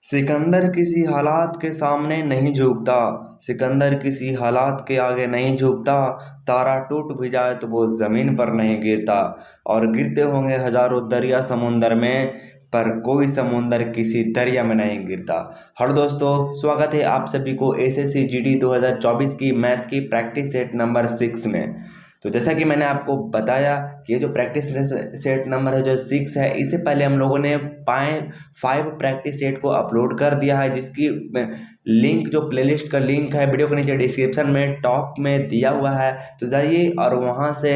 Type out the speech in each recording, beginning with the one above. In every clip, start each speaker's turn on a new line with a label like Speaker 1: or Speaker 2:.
Speaker 1: सिकंदर किसी हालात के सामने नहीं झुकता। सिकंदर किसी हालात के आगे नहीं झुकता। तारा टूट भी जाए तो वो जमीन पर नहीं गिरता। और गिरते होंगे हजारों दरिया समुंदर में, पर कोई समुंदर किसी दरिया में नहीं गिरता। हेलो दोस्तों, स्वागत है आप सभी को एसएससी जीडी 2024 की मैथ की प्रैक्टिस सेट नंबर 6 में। तो जैसा कि मैंने आपको बताया कि ये जो प्रैक्टिस सेट नंबर है जो 6 है, इससे पहले हम लोगों ने 5 प्रैक्टिस सेट को अपलोड कर दिया है, जिसकी लिंक जो प्लेलिस्ट का लिंक है वीडियो के नीचे डिस्क्रिप्शन में टॉप में दिया हुआ है। तो जाइए और वहाँ से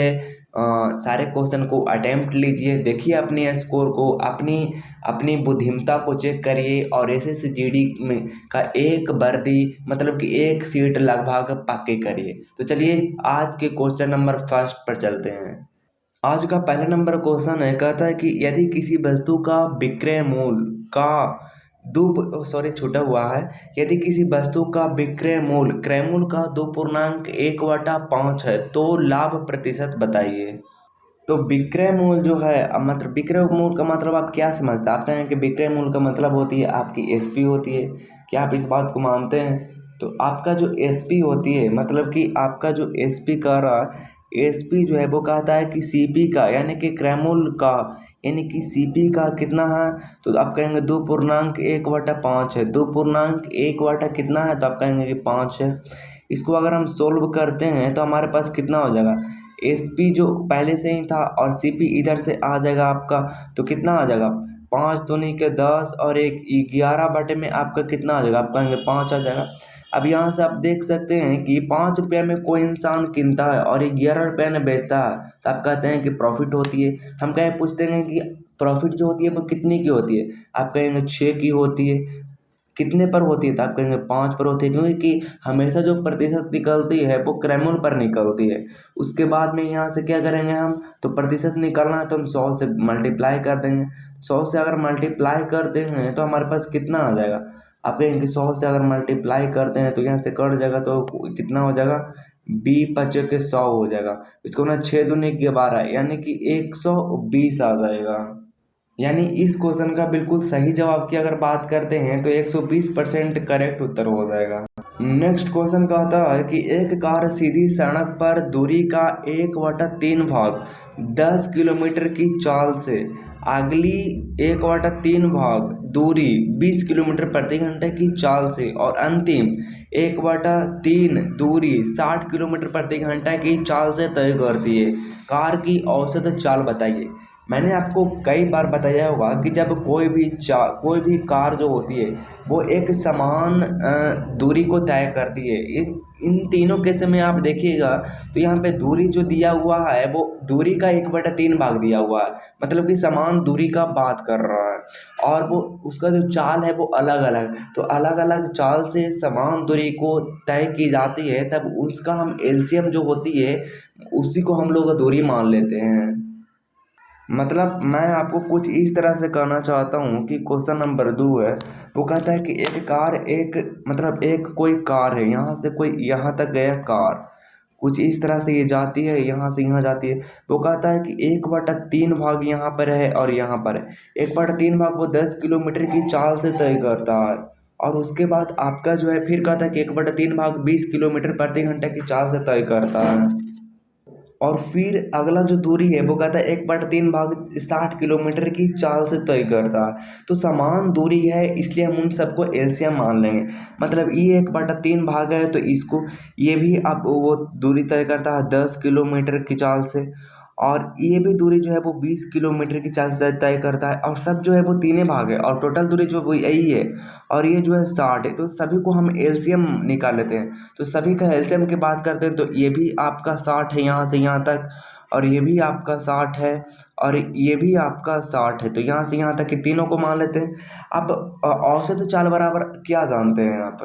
Speaker 1: सारे क्वेश्चन को अटेम्प्ट लीजिए, देखिए अपनी स्कोर को, अपनी अपनी बुद्धिमत्ता को चेक करिए और एसएससी जीडी में का एक वर्दी मतलब कि एक सीट लगभग पक्के करिए। तो चलिए आज के क्वेश्चन नंबर फर्स्ट पर चलते हैं। आज का पहला नंबर क्वेश्चन है, कहता है कि यदि किसी वस्तु का विक्रय मूल्य का छूटा हुआ है। यदि किसी वस्तु का विक्रय मूल्य क्रय मूल्य का 2.1/5 है तो लाभ प्रतिशत बताइए। तो विक्रय मूल्य जो है मतलब विक्रय मूल्य का मतलब आप क्या समझते हैं? आप कहें कि विक्रय मूल्य का मतलब होती है आपकी एसपी होती है। क्या आप इस बात को मानते हैं? तो आपका जो एसपी होती है मतलब कि आपका जो एसपी कह रहा, एसपी जो है वो कहता है कि सीपी का यानी कि क्रय मूल्य का यानी कि सीपी का कितना है। तो आप कहेंगे 2.1/5 है। 2.1 कितना है? तो आप कहेंगे कि 5 है। इसको अगर हम सोल्व करते हैं तो हमारे पास कितना हो जाएगा? एस पी जो पहले से ही था और सी पी इधर से आ जाएगा आपका, तो कितना आ जाएगा? 5 दूनी के 10 और 1 11 में आपका कितना आ जाएगा? आप कहेंगे 5 आ जाएगा। अब यहाँ से आप देख सकते हैं कि 5 रुपये में कोई इंसान किनता है और 11 रुपये में बेचता है, तो आप कहते हैं कि प्रॉफिट होती है। हम कहें पूछते हैं कि प्रॉफिट जो होती है वो कितनी की होती है? आप कहेंगे 6 की होती है। कितने पर होती है? तो आप कहेंगे 5 पर होती है, क्योंकि हमेशा जो प्रतिशत निकलती है वो क्रैमूल पर निकलती है। उसके बाद में यहाँ से क्या करेंगे हम? तो प्रतिशत निकालना है तो हम 100 से मल्टीप्लाई कर देंगे। 100 से अगर मल्टीप्लाई कर देंगे तो हमारे पास कितना आ जाएगा? आप कहेंगे 100 से अगर मल्टीप्लाई करते हैं तो यहाँ से कट जाएगा तो कितना हो जाएगा? 20×5 = 100 हो जाएगा। इसको ना 6 दूनी के 12 यानी कि 120 आ जाएगा। यानी इस क्वेश्चन का बिल्कुल सही जवाब की अगर बात करते हैं तो 120% करेक्ट उत्तर हो जाएगा। नेक्स्ट क्वेश्चन कहता है कि एक कार सीधी सड़क पर दूरी का 1/3 भाग 10 किलोमीटर की चाल से अगली 1/3 भाग दूरी 20 किलोमीटर प्रति घंटे की चाल से और अंतिम 1/3 दूरी 60 किलोमीटर प्रति घंटा की चाल से तय करती है। कार की औसत चाल बताइए। मैंने आपको कई बार बताया होगा कि जब कोई भी कार जो होती है वो एक समान दूरी को तय करती है। इन तीनों केस में आप देखिएगा तो यहाँ पे दूरी जो दिया हुआ है वो दूरी का 1/3 भाग दिया हुआ है, मतलब कि समान दूरी का बात कर रहा है। और वो उसका जो चाल है वो अलग अलग, तो अलग अलग चाल से समान दूरी को तय की जाती है, तब उसका हम एलसीएम जो होती है उसी को हम लोग दूरी मान लेते हैं। मतलब मैं आपको कुछ इस तरह से कहना चाहता हूँ कि क्वेश्चन नंबर 2 है, वो कहता है कि एक कोई कार है, यहाँ से कोई यहाँ तक गया कार, कुछ इस तरह से ये जाती है, यहाँ से यहाँ जाती है। वो कहता है कि 1/3 भाग यहाँ पर है और यहाँ पर है। 1/3 भाग वो 10 किलोमीटर की चाल से तय करता है। और उसके बाद आपका जो है फिर कहता है कि 1/3 भाग 20 किलोमीटर प्रति घंटे की चाल से तय करता है। और फिर अगला जो दूरी है वो कहता है 1/3 भाग 60 किलोमीटर की चाल से तय करता है। तो समान दूरी है इसलिए हम उन सबको एलसीएम मान लेंगे। मतलब ये 1/3 भाग है तो इसको ये भी अब वो दूरी तय करता है 10 किलोमीटर की चाल से, और ये भी दूरी जो है वो 20 किलोमीटर की चाल से तय करता है, और सब जो है वो तीनों भाग है और टोटल दूरी जो वो यही है, और ये जो है 60 है। तो सभी को हम एलसीएम निकाल लेते हैं। तो सभी का एलसीएम की बात करते हैं तो ये भी आपका 60 है यहाँ से यहाँ तक, और ये भी आपका 60 है, और ये भी आपका 60 है। तो यहाँ से यहाँ तक के तीनों को मान लेते हैं। अब औसत चाल बराबर क्या जानते हैं आप?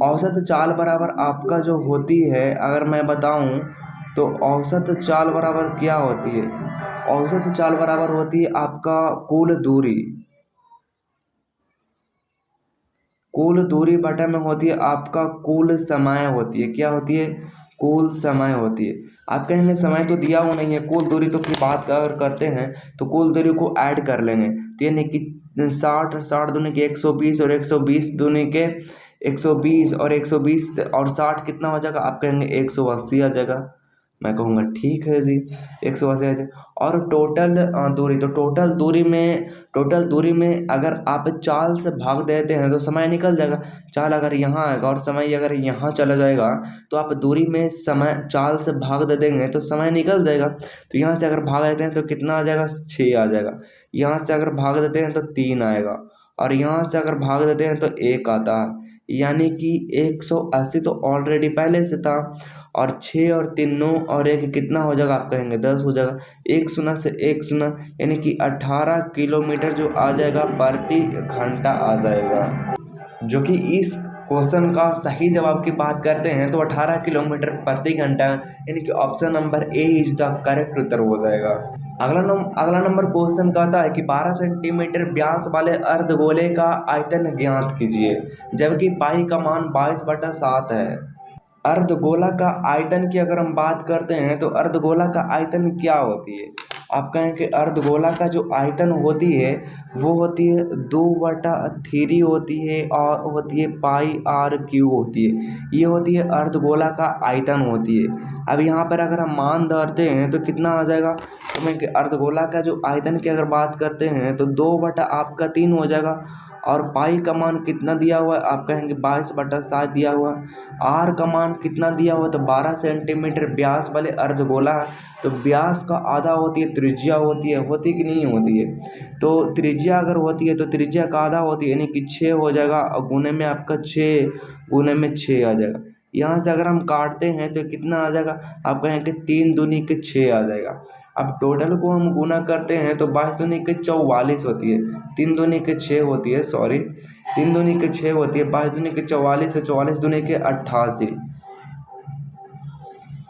Speaker 1: औसत चाल बराबर आपका जो होती है अगर मैं बताऊं तो औसत चाल बराबर क्या होती है? औसत चाल बराबर होती है आपका कुल दूरी। कुल दूरी बटा में होती है आपका कुल समय होती है। क्या होती है? कुल समय होती है। आप कहेंगे समय तो दिया हुआ नहीं है, कुल दूरी तो फिर बात अगर करते हैं तो कुल दूरी को ऐड कर लेंगे, तो यानी कि 60 और 60 दूनी के 120 और 120 दूनी के 120 और 120 और 60 कितना हो जाएगा? आप कहेंगे 180 आ जाएगा। मैं कहूँगा ठीक है जी, 180 आ जाएगा। और टोटल दूरी, तो टोटल दूरी में अगर आप चाल से भाग देते हैं तो समय निकल जाएगा। चाल अगर यहाँ आएगा और समय अगर यहाँ चला जाएगा तो आप दूरी में समय चाल से भाग दे देंगे तो समय निकल जाएगा। तो यहाँ से अगर भाग देते हैं तो कितना आ जाएगा? 6 आ जाएगा। यहाँ से अगर भाग देते हैं तो 3 आएगा, और यहाँ से अगर भाग देते हैं तो 1 आता है। यानी कि 180 तो ऑलरेडी पहले से था, और 6 और 3 9 और 1 कितना हो जाएगा? आप कहेंगे 10 हो जाएगा। 1 शून्य से 1 शून्य, यानी कि 18 किलोमीटर जो आ जाएगा प्रति घंटा आ जाएगा। जो कि इस क्वेश्चन का सही जवाब की बात करते हैं तो 18 किलोमीटर प्रति घंटा, यानी कि option number A is the correct उत्तर हो जाएगा। अगला नंबर क्वेश्चन कहता है कि 12 सेंटीमीटर व्यास वाले अर्धगोले का आयतन ज्ञात कीजिए, जबकि पाई का मान 22/7 है। अर्धगोला का आयतन की अगर हम बात करते हैं तो अर्धगोला का आयतन क्या होती है? आप कहें कि अर्धगोला का जो आयतन होती है वो होती है 2/3 होती है, और होती है πr³ होती है। ये होती है अर्धगोला का आयतन होती है। अब यहाँ पर अगर हम मान धरते हैं तो कितना आ जाएगा? तो मैं कि अर्धगोला का जो आयतन की अगर बात करते हैं तो 2/3 हो जाएगा, और पाई का मान कितना दिया हुआ है? आप कहेंगे 22/7 दिया हुआ है। आर का मान कितना दिया हुआ? तो 12 सेंटीमीटर व्यास वाले अर्धगोला है, तो व्यास का आधा होती है त्रिज्या होती कि नहीं होती है? तो त्रिज्या अगर होती है तो त्रिज्या का आधा होती है, यानी कि 6 हो जाएगा, और गुने में आपका 6 आ जाएगा। यहाँ से अगर हम काटते हैं तो कितना आ जाएगा? आप कहेंगे 3 दूनी के 6 आ जाएगा। अब टोटल को हम गुना करते हैं तो 22 दूनी के 44 होती है, 3 दूनी के 6 होती है, 3 दूनी के 6 होती है, 22 दूनी के 44 है, 44 दूनी के 88।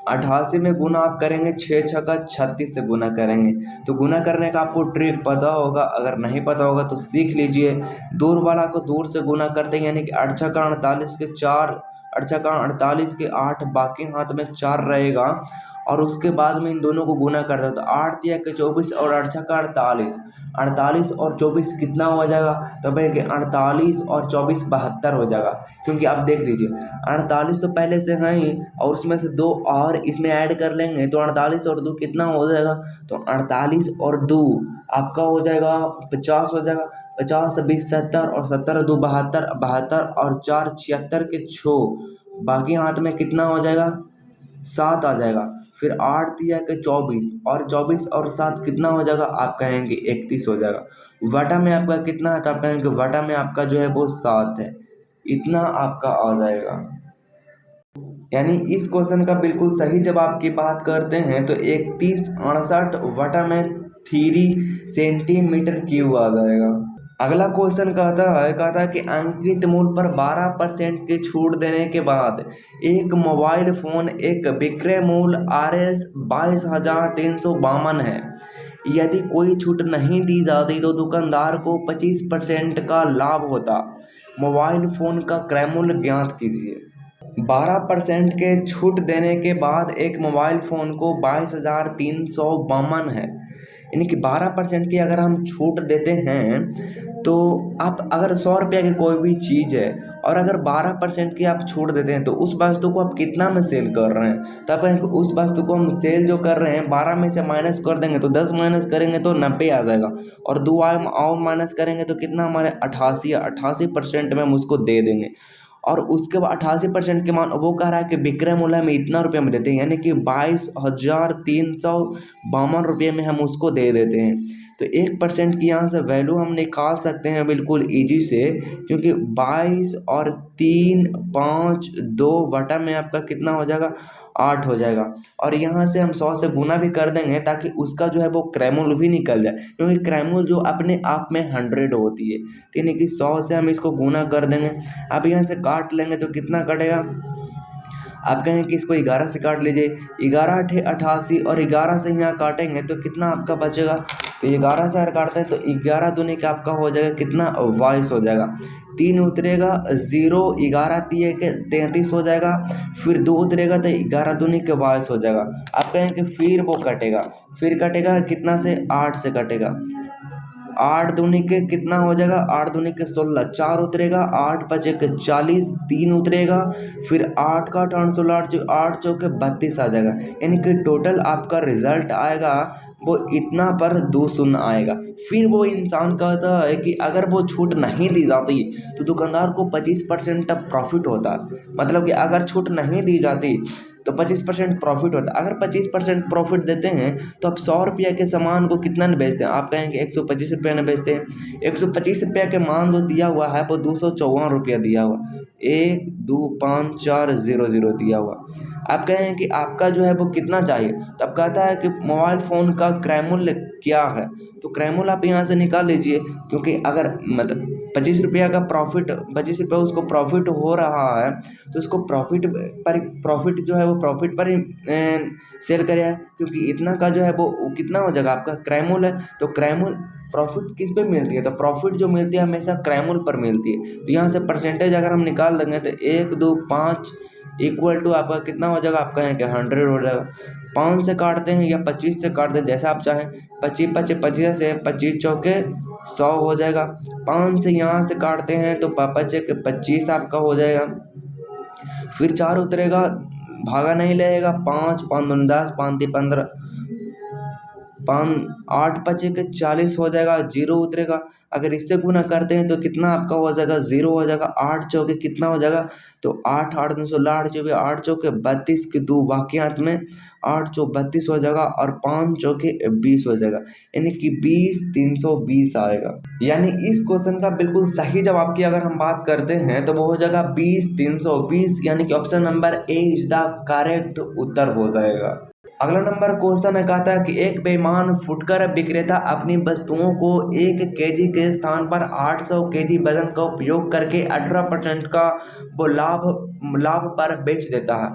Speaker 1: 88 में गुना आप करेंगे 6 छक्का 36 से गुना करेंगे। तो गुना करने का आपको ट्रिक पता होगा, अगर नहीं पता होगा तो सीख लीजिए। दूर वाला को दूर से गुना करते हैं, यानी कि 8 छक्का 48 के 4, 8 छक्का 48 के 8, बाकी हाथ में 4 रहेगा, और उसके बाद में इन दोनों को गुना करता है तो 8 तिया के 24 और 8 छक्का 48, 48 और 24 कितना हो जाएगा? तो भाई 48 और 24 72 हो जाएगा। क्योंकि आप देख लीजिए 48 तो पहले से है ही, और उसमें से 2 और इसमें ऐड कर लेंगे तो 48 और 2 कितना हो जाएगा? तो 48 और 2 आपका हो जाएगा 50 हो जाएगा। 50 से 20 70, और 70 2 72, 72 और 4 76 के 6, बाकी हाथ में कितना हो जाएगा? 7 आ जाएगा। फिर 8 तिया के 24, और 24 और 7 कितना हो जाएगा? आप कहेंगे 31 हो जाएगा। वटा में आपका कितना है? तो आप कहेंगे वटा में आपका जो है वो 7 है। इतना आपका आ जाएगा। यानी इस क्वेश्चन का बिल्कुल सही जवाब की बात करते हैं तो 3168 वटा में 3 सेंटीमीटर क्यूब आ जाएगा। अगला क्वेश्चन कहता है कि अंकित मूल्य पर 12% की छूट देने के बाद एक मोबाइल फोन एक विक्रय मूल्य RS 22,352 है। यदि कोई छूट नहीं दी जाती तो दुकानदार को 25% का लाभ होता। मोबाइल फोन का क्रय मूल्य ज्ञात कीजिए। 12% के छूट देने के बाद एक मोबाइल फ़ोन को 22,352 है, यानी कि 12% की अगर हम छूट देते हैं तो आप अगर 100 रुपये की कोई भी चीज़ है और अगर 12% की आप छूट देते हैं तो उस वस्तु को आप कितना में सेल कर रहे हैं? तो आप उस वस्तु को हम सेल जो कर रहे हैं 12 में से माइनस कर देंगे तो 10 माइनस करेंगे तो 90 आ जाएगा, और 2 और माइनस करेंगे तो कितना हमारे 88% में हम उसको दे देंगे। और उसके बाद 88% के मान वो कह रहा है कि विक्रय मूल्य हम इतना रुपये में देते हैं, यानी कि 22,352 रुपये में हम उसको दे देते हैं। तो 1% की यहाँ से वैल्यू हम निकाल सकते हैं बिल्कुल ईजी से, क्योंकि 22 और 3 5 2 वटा में आपका कितना हो जाएगा? 8 हो जाएगा। और यहाँ से हम 100 से गुना भी कर देंगे ताकि उसका जो है वो क्रय मूल्य भी निकल जाए, क्योंकि क्रय मूल्य जो अपने आप में 100 होती है, यानी कि 100 से हम इसको गुना कर देंगे। अब यहाँ से काट लेंगे तो कितना कटेगा? आप कहें कि इसको 11 से काट लीजिए, 11 8 88, और 11 से यहाँ काटेंगे तो कितना आपका बचेगा? तो 11 से अगर काटते हैं तो 11 दूनी का आपका हो जाएगा कितना? 22 हो जाएगा। 3 उतरेगा 0, 11 तिये के 33 हो जाएगा, फिर 2 उतरेगा तो 11 दूनी के 22 हो जाएगा। आप कहें कि फिर वो कटेगा, फिर कटेगा कितना से? 8 से कटेगा। 8 दूनी के कितना हो जाएगा, 8 दूनी के 16, 4 उतरेगा, 8 बचे के 40, 3 उतरेगा, फिर 8 का 8 16, 8 चौके 32 आ जाएगा। यानी कि टोटल आपका रिजल्ट आएगा वो इतना पर 2 शून्य आएगा। फिर वो इंसान कहता है कि अगर वो छूट नहीं दी जाती तो दुकानदार को 25% प्रॉफिट होता। मतलब कि अगर छूट नहीं दी जाती तो 25% प्रॉफिट होता। अगर 25% प्रॉफिट देते हैं तो आप 100 रुपये के सामान को कितना में बेचते हैं, आप कहेंगे 125 रुपये में बेचते हैं। 125 रुपये के मान जो दिया हुआ है वो 254 रुपया दिया हुआ, 1 2 5 4 0 0 दिया हुआ। आप कहें कि आपका जो है वो कितना चाहिए, तो अब कहता है कि मोबाइल फ़ोन का क्रय मूल्य क्या है, तो क्रय मूल्य आप यहाँ से निकाल लीजिए। क्योंकि अगर मतलब 25 रुपया का प्रॉफिट, 25 रुपये उसको प्रॉफिट हो रहा है तो उसको प्रॉफिट जो है वो प्रॉफिट पर ही सेल करेगा। क्योंकि इतना का जो है वो कितना हो जाएगा आपका क्रय मूल्य है। तो क्रय मूल्य प्रॉफिट किस पे मिलती है, तो प्रॉफिट जो मिलती है हमेशा क्रय मूल्य पर मिलती है। तो यहाँ से परसेंटेज अगर हम निकाल देंगे तो 1 2 5 इक्वल टू आपका कितना हो जाएगा, आप कहें कि 100 हो जाएगा। 5 से काटते हैं या 25 से काटते हैं, जैसा आप चाहें। 25 25 25 से 25 चौके 100 हो जाएगा। 5 से यहाँ से काटते हैं तो 25 के 25 आपका हो जाएगा। फिर 4 उतरेगा, भागा नहीं लगेगा, 5 5 दूनी 10, 5 3 15, 5 8 25 के 40 हो जाएगा, 0 उतरेगा। अगर इससे गुना करते हैं तो कितना आपका हो जाएगा, 0 हो जाएगा। 8 चौके कितना हो जाएगा, तो 8 8 2 16, 8 चौके 8 चौके 32 के 2 बाकी हाथ में, 8 चौक 32 हो जाएगा और 5 चौके 20 हो जाएगा। यानी कि 20 320 आएगा। यानी इस क्वेश्चन का बिल्कुल सही जवाब की अगर हम बात करते हैं तो वो हो जाएगा 20 320, यानी कि option number A is the correct उत्तर हो जाएगा। अगला नंबर क्वेश्चन है, कहता है कि एक बेईमान फुटकर विक्रेता अपनी वस्तुओं को 1 केजी के स्थान पर 800 केजी वजन का उपयोग करके 18% का वो लाभ पर बेच देता है।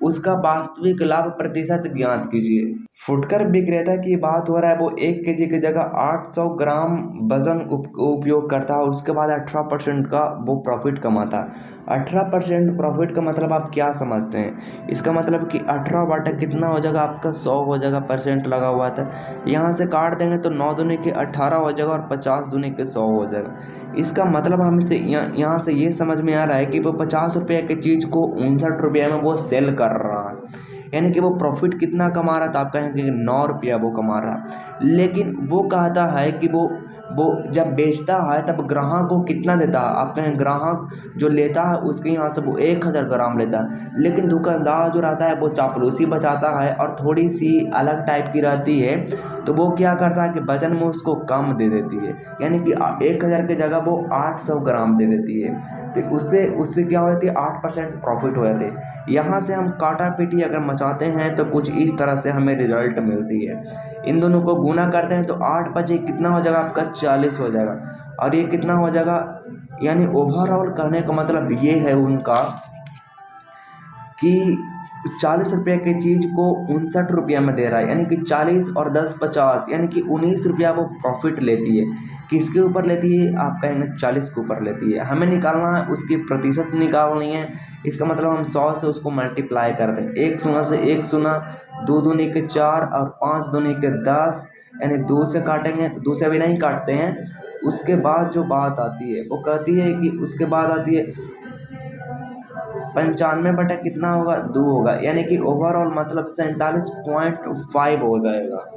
Speaker 1: उसका वास्तविक लाभ प्रतिशत ज्ञात कीजिए। फुटकर विक्रेता की बात हो रहा है, वो 1 केजी की जगह 800 ग्राम वजन उपयोग करता है और उसके बाद 18% का वो प्रॉफिट कमाता है। 18% प्रॉफिट का मतलब आप क्या समझते हैं, इसका मतलब कि 18 बटा कितना हो जाएगा आपका 100 हो जाएगा, परसेंट लगा हुआ था। यहाँ से काट देंगे तो 9 दूनी के 18 हो जाएगा और 50 दूनी के 100 हो जाएगा। इसका मतलब हमसे यहाँ से ये समझ में आ रहा है कि वो 50 रुपये की चीज़ को 59 रुपये में वो सेल कर रहा है। यानी कि वो प्रॉफिट कितना कमा रहा था, आप कहेंगे 9 रुपया वो कमा रहा है। लेकिन वो कहता है कि वो जब बेचता है तब ग्राहक को कितना देता है, आप कहें ग्राहक जो लेता है उसके यहाँ से वो 1000 ग्राम लेता है। लेकिन दुकानदार जो रहता है वो चापलूसी बचाता है और थोड़ी सी अलग टाइप की रहती है, तो वो क्या करता है कि वजन में उसको कम दे देती है। यानी कि 1000 की जगह वो 800 ग्राम दे देती है। तो उससे क्या हो जाती है, 8% प्रॉफिट हो जाते हैं। यहाँ से हम काटा पीटी अगर मचाते हैं तो कुछ इस तरह से हमें रिजल्ट मिलती है। इन दोनों को गुना करते हैं तो 8 बचे कितना हो जाएगा आपका 40 हो जाएगा और ये कितना हो जाएगा। यानी ओवरऑल कहने का मतलब ये है उनका कि 40 रुपये की चीज़ को 59 रुपये में दे रहा है। यानी कि 40 और 10 50, यानी कि 19 रुपया वो प्रॉफिट लेती है। किसके ऊपर लेती है, आप कहेंगे 40 के ऊपर लेती है। हमें निकालना है, उसकी प्रतिशत निकालनी है। इसका मतलब हम 100 से उसको मल्टीप्लाई कर दें। 1 शून्य से 1 शून्य, 2 दूनी के 4 और 5 दूनी के 10, यानी 2 से काटेंगे, 2 से भी नहीं काटते हैं। उसके बाद जो बात आती है वो कहती है कि उसके बाद आती है 95 बटा कितना होगा, 2 होगा। यानी कि ओवरऑल मतलब 47.5 हो जाएगा।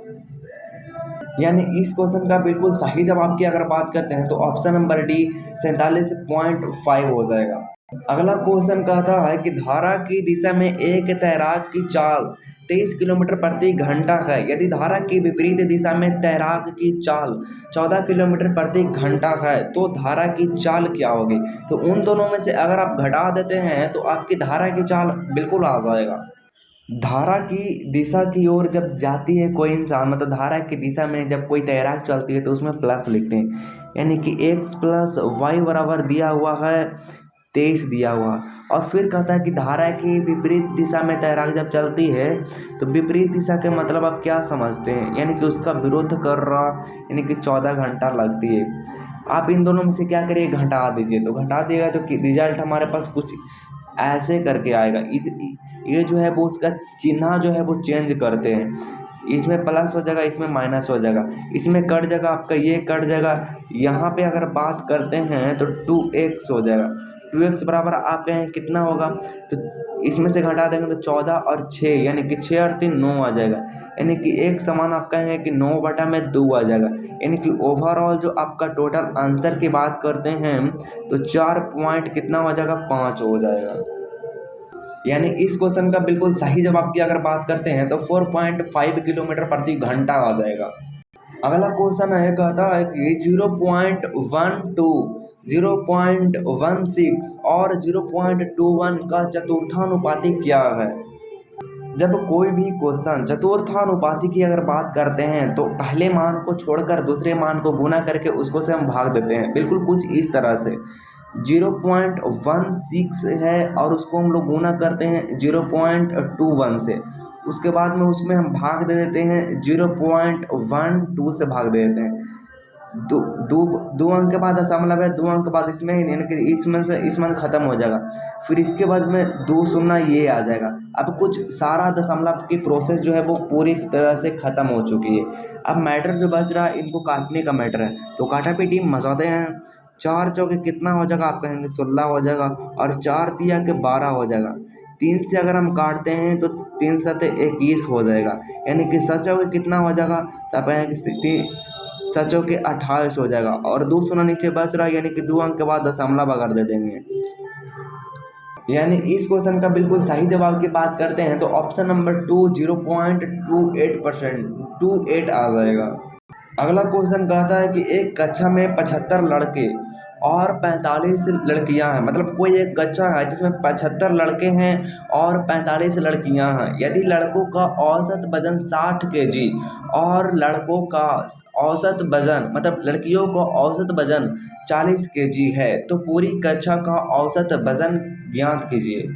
Speaker 1: यानी इस क्वेश्चन का बिल्कुल सही जवाब की अगर बात करते हैं तो ऑप्शन नंबर डी 47.5 हो जाएगा। अगला क्वेश्चन कहता है कि धारा की दिशा में एक तैराक की चाल 23 किलोमीटर प्रति घंटा है। यदि धारा की विपरीत दिशा में तैराक की चाल 14 किलोमीटर प्रति घंटा है तो धारा की चाल क्या होगी। तो उन दोनों में से अगर आप घटा देते हैं तो आपकी धारा की चाल बिल्कुल आ जाएगा। धारा की दिशा की ओर जब जाती है कोई इंसान, मतलब धारा की दिशा में जब कोई तैराक चलती है तो उसमें प्लस लिखते हैं। यानी कि x + y बराबर दिया हुआ है 23 दिया हुआ। और फिर कहता है कि धारा की विपरीत दिशा में तैराक जब चलती है तो विपरीत दिशा के मतलब आप क्या समझते हैं, यानी कि उसका विरोध कर रहा, यानी कि 14 घंटा लगती है। आप इन दोनों में से क्या करिए, घटा दीजिए। तो घटा दिएगा तो रिजल्ट हमारे पास कुछ ऐसे करके आएगा। ये जो है वो उसका चिन्ह जो है वो चेंज करते हैं। इसमें प्लस हो जाएगा, इसमें माइनस हो जाएगा, इसमें कट जाएगा आपका, ये कट जाएगा। यहाँ पे अगर बात करते हैं तो 2x हो जाएगा। 2x बराबर आप कहें कितना होगा, तो इसमें से घटा देंगे तो 14 और 6 यानी कि 6 और 3 9 आ जाएगा। यानी कि एक समान आप कहेंगे कि 9/2 आ जाएगा। यानी कि ओवरऑल जो आपका टोटल आंसर की बात करते हैं तो 4 पॉइंट कितना हो जाएगा, 5 हो जाएगा। यानी इस क्वेश्चन का बिल्कुल सही जवाब की अगर बात करते हैं तो 4.5 किलोमीटर प्रति घंटा आ जाएगा। अगला क्वेश्चन है, कहता है कि 0.12, 0.16 और 0.21 का चतुर्थानुपाती क्या है। जब कोई भी क्वेश्चन चतुर्थानुपाती की अगर बात करते हैं तो पहले मान को छोड़कर दूसरे मान को गुना करके उसको से हम भाग देते हैं, बिल्कुल कुछ इस तरह से। 0.16 है और उसको हम लोग गुना करते हैं 0.21 से, उसके बाद में उसमें हम भाग दे देते हैं 0.12 से भाग दे देते हैं। दो दो दो अंक के बाद दशमलव है, 2 अंक के बाद इसमें यानी कि इसमें से इसमें खत्म हो जाएगा, फिर इसके बाद में 2 शून्य ये आ जाएगा। अब कुछ सारा दशमलव की प्रोसेस जो है वो पूरी तरह से ख़त्म हो चुकी है। अब मैटर जो बच रहा है इनको काटने का मैटर है, तो काटापीटी मचाते हैं। 4 चौके कितना हो जाएगा, आप कहेंगे 16 हो जाएगा, और 4 तिया के 12 हो जाएगा। 3 से अगर हम काटते हैं तो 3 सते 21 हो जाएगा, यानी कि 7 चौके कितना हो जाएगा, तो आप कहेंगे 7 चौके 28 हो जाएगा, और 2 शून्य नीचे बच रहा है यानी कि 2 अंक के बाद दशमलव अगर दे देंगे। यानी इस क्वेश्चन का बिल्कुल सही जवाब की बात करते हैं तो ऑप्शन नंबर 2 0.28%, 28 आ जाएगा। अगला क्वेश्चन कहता है कि एक कक्षा में 75 लड़के और 45 लड़कियां हैं, मतलब कोई एक कक्षा है जिसमें 75 लड़के हैं और 45 लड़कियां हैं। यदि लड़कों का औसत वजन 60 केजी और लड़कों का औसत वजन, मतलब लड़कियों का औसत वजन 40 केजी है, तो पूरी कक्षा का औसत वजन ज्ञात कीजिए।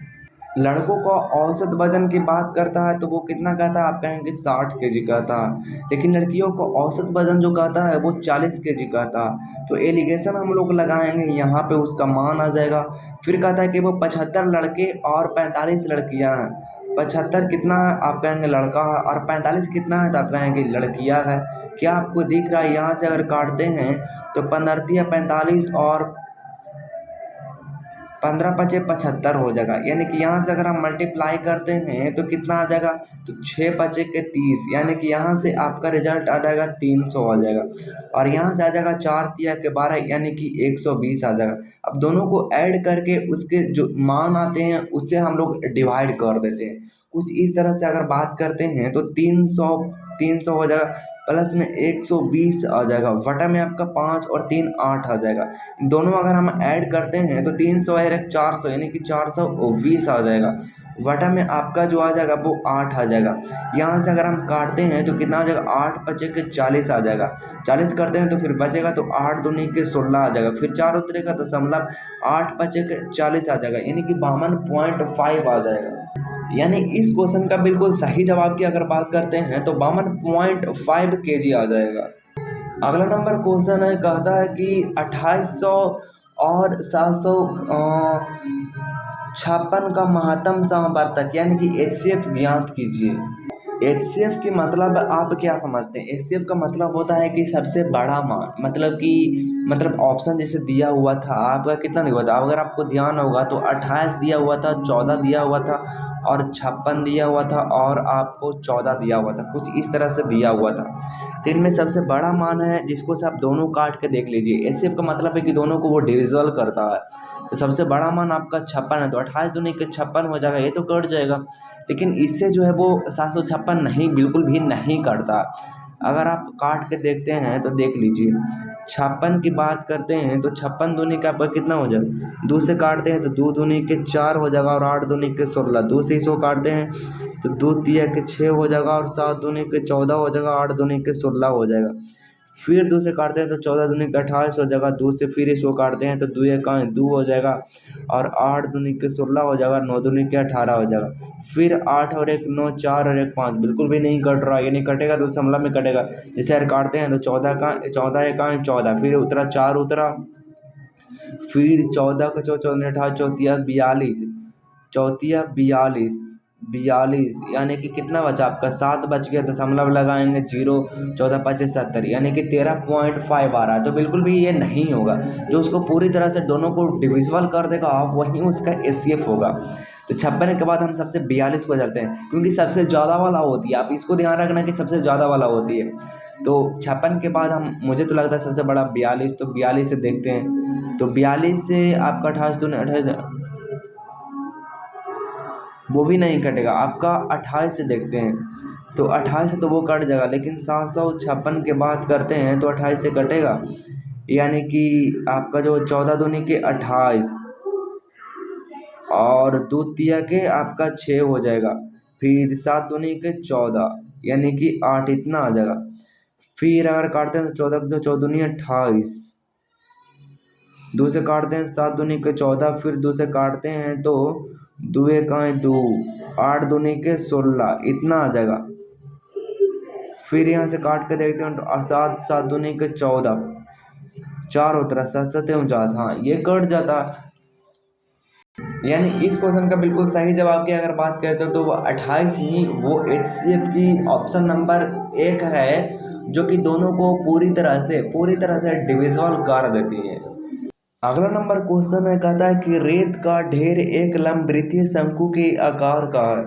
Speaker 1: लड़कों का औसत वजन की बात करता है तो वो कितना कहता है, आप कहेंगे 60 केजी कहता है, लेकिन लड़कियों का औसत वजन जो कहता है वो 40 केजी कहता है। तो एलिगेशन हम लोग लगाएंगे, यहाँ पे उसका मान आ जाएगा। फिर कहता है कि वो 75 लड़के और 45 लड़कियाँ हैं। 75 कितना है, आप कहेंगे लड़का है, और 45 कितना है, तो आप कहेंगे लड़कियाँ है। क्या आपको दिख रहा है, यहाँ से अगर काटते हैं तो 15 45 और 15 पचे 75 हो जाएगा। यानी कि यहाँ से अगर हम मल्टीप्लाई करते हैं तो कितना आ जाएगा, तो 6 पचे के 30, यानी कि यहाँ से आपका रिजल्ट आ जाएगा 300 आ जाएगा, और यहाँ से आ जाएगा 4 तिया के 12 यानी कि 120 आ जाएगा। अब दोनों को ऐड करके उसके जो मान आते हैं उससे हम लोग डिवाइड कर देते हैं। कुछ इस तरह से अगर बात करते हैं तो 300 हो जाएगा, प्लस में 120 आ जाएगा, वटा में आपका 5 और 3 8 आ जाएगा। दोनों अगर हम ऐड करते हैं तो 300 और 400 यानी कि 420 आ जाएगा, वटा में आपका जो आ जाएगा वो 8 आ जाएगा। यहाँ से अगर हम काटते हैं तो कितना आ जाएगा, 8 पचे के 40 आ जाएगा। 40 करते हैं तो फिर बचेगा तो 8 दूनी के 16 आ जाएगा, फिर 4 उतरेगा दशमलव, 8 पचे के 40 आ जाएगा, यानी कि 52.5 आ जाएगा। यानी इस क्वेश्चन का बिल्कुल सही जवाब की अगर बात करते हैं तो 52.5 केजी आ जाएगा। अगला नंबर क्वेश्चन है, कहता है कि 2800 और 756 का महत्तम समवर्तक यानी कि HCF ज्ञात कीजिए। HCF की मतलब आप क्या समझते हैं, HCF का मतलब होता है कि सबसे बड़ा मान, मतलब कि ऑप्शन जैसे दिया हुआ था आपका कितना दिया हुआ था, अगर आपको ध्यान होगा तो 28 दिया हुआ था, 14 दिया हुआ था और 56 दिया हुआ था और आपको 14 दिया हुआ था, कुछ इस तरह से दिया हुआ था। तो इनमें सबसे बड़ा मान है जिसको से आप दोनों काट के देख लीजिए। HCF का मतलब है कि दोनों को वो डिविजल करता है, तो सबसे बड़ा मान आपका 56 है, तो 28 दूनी के 56 हो जाएगा, ये तो कट जाएगा। लेकिन इससे जो है वो 756 नहीं, बिल्कुल भी नहीं कटता। अगर आप काट के देखते हैं तो देख लीजिए, 56 की बात करते हैं तो 56 दूनी का आपका कितना हो जाएगा, 2 से काटते हैं तो 2 दूनी के 4 हो जाएगा और 8 दूनी के 16, 2 से इसको काटते हैं तो 2 तिया के 6 हो जाएगा और 7 दूनी के 14 हो जाएगा, 8 दूनी के 16 हो जाएगा। फिर 2 से काटते हैं तो 14 दूनी के 28 हो जाएगा, 2 से फिर इसको काटते हैं तो 2 एका 2 हो जाएगा और 8 दूनी के 16 हो जाएगा, 9 दूनी के 18 हो जाएगा। फिर 8 और 1 9, 4 और 1 5, बिल्कुल भी नहीं कट रहा, ये नहीं कटेगा तो दशमलव में कटेगा। जैसे यार काटते हैं तो 14 एका 14, फिर उतरा 4 उतरा, फिर 14 का 14 18 चौतिया 42, चौतिया 42, 42, यानी कि कितना बचा आपका 7 बच गया, दशमलव लगाएंगे 0, 14 25 70, यानी कि 13.5 आ रहा है। तो बिल्कुल भी ये नहीं होगा। जो उसको पूरी तरह से दोनों को डिविजिबल कर देगा आप, वहीं उसका एचसीएफ होगा। तो 56 के बाद हम सबसे 42 को चलते हैं, क्योंकि सबसे ज़्यादा वाला होती है, आप इसको ध्यान रखना कि सबसे ज़्यादा वाला होती है। तो 56 के बाद हम, मुझे तो लगता है सबसे बड़ा 42, तो 42 से देखते हैं। तो 42 से आपका 28 दूनी 28, वो भी नहीं कटेगा आपका। 28 से देखते हैं, तो 28 से तो वो कट जाएगा, लेकिन 756 के बाद करते हैं तो 28 से कटेगा, यानी कि आपका जो 14 दूनी के 28 और दो तिया के आपका 6 हो जाएगा, फिर 7 दूनी के 14, यानी कि 8, इतना आ जाएगा। फिर अगर काटते हैं तो 14 के 14 28, दो से काटते हैं 7 दूनी के 14, फिर दो से काटते हैं तो दुए का 2, 8 दूनी के 16, इतना आ जाएगा। फिर यहाँ से काट के देखते हैं तो 7 7 दूनी के 14, 4 होता है, 7 7 49, हाँ ये कट जाता। यानी इस क्वेश्चन का बिल्कुल सही जवाब की अगर बात करते हो तो वो 28 ही वो एचसीएफ की ऑप्शन नंबर 1 है, जो कि दोनों को पूरी तरह से डिविजिबल कर देती है। अगला नंबर क्वेश्चन है, कहता है कि रेत का ढेर एक लंबवृत्तीय शंकु के आकार का है।